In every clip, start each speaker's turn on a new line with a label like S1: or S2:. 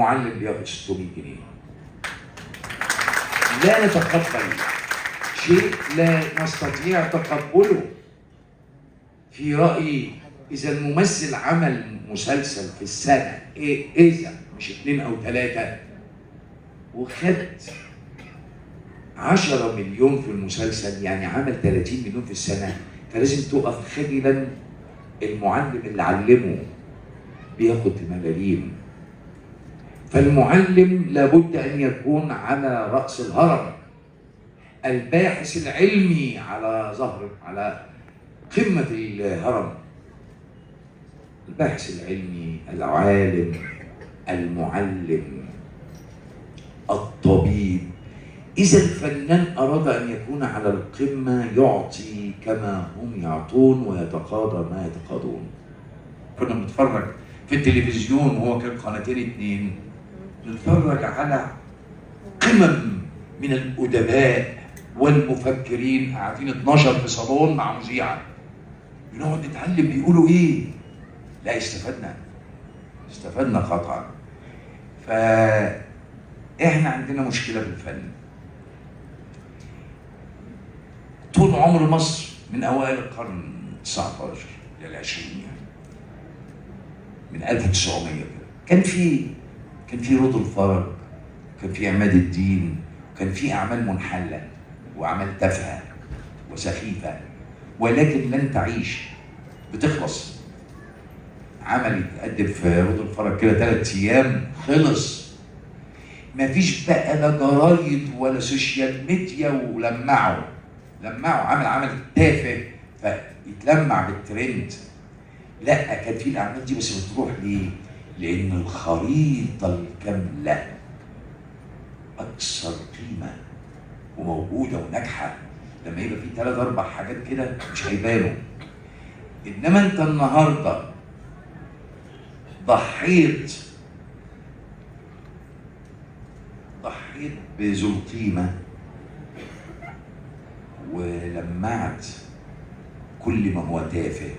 S1: المعلم بياخد 600 جنيه. لا نتقبل شيء لا نستطيع تقبله. في رأيي إذا الممثل عمل مسلسل في السنة إذا مش 2 أو 3 وخد 10 مليون في المسلسل، يعني عمل 30 مليون في السنة، فلازم تقف خجلا. المعلم اللي علمه بياخد ملايين، فالمعلم لابد أن يكون على رأس الهرم. الباحث العلمي على قمة الهرم، الباحث العلمي، العالم، المعلم، الطبيب. إذا الفنان أراد أن يكون على القمة يعطي كما هم يعطون ويتقاضى ما يتقاضون. كنا بنتفرج في التلفزيون وهو كان 2 نتفرج على قمم من الأدباء والمفكرين قاعدين 12 في صالون مع مذيعة، بنقعد نتعلم بيقولوا إيه. لا استفدنا قطعا. فإحنا عندنا مشكلة في الفن. طول عمر مصر من أوائل القرن 19 إلى 20 يعني من 1900 كده كان في رودولف فرج، كان في عماد الدين، كان في أعمال منحلة وأعمال تافهة وسخيفة ولكن لن تعيش، بتخلص. عمل يتقدم في رودولف فرج كده 3 أيام خلص. مفيش بقى لا جرايد ولا سوشيال ميديا، ولمعوا عمل تافه فيتلمع بالترند. لا، كان في الاعمال دي بس بتروح ليه؟ لان الخريطه الكامله اكثر قيمه وموجوده وناجحه. لما يبقى في 3 4 حاجات كده مش هيبانوا. انما انت النهارده ضحيت بذو القيمه ولمعت كل ما هو تافه،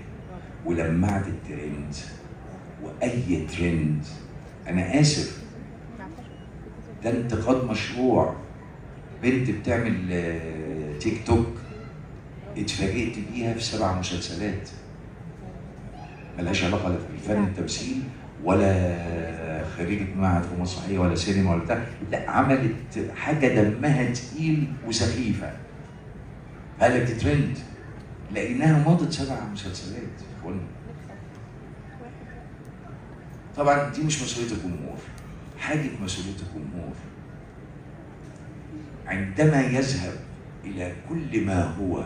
S1: ولمعت الترند. واي ترند، انا اسف، ده انتقاد مشروع. بنت بتعمل تيك توك اتفاجئت بيها في 7 مسلسلات ملهاش علاقه لا بالفن التمثيل ولا خريجة معهد في مسرحيه ولا سينما ولا بتاع. لا، عملت حاجه دمها تقيل وسخيفه قالت ترند لانها مضت 7 مسلسلات. طبعا دي مش مسؤوليه الجمهور، حاجه مسؤوليه الجمهور عندما يذهب الى كل ما هو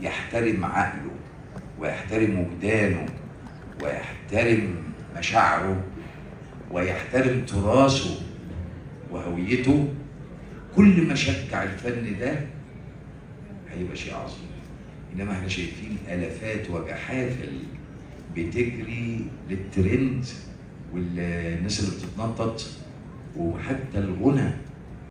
S1: يحترم عقله ويحترم وجدانه ويحترم مشاعره ويحترم تراثه وهويته. كل ما شجع الفن ده هيبقى شيء عظيم. انما احنا شايفين الافات وجحافل بتجري للترند والناس اللي بتتنطط، وحتى الغنى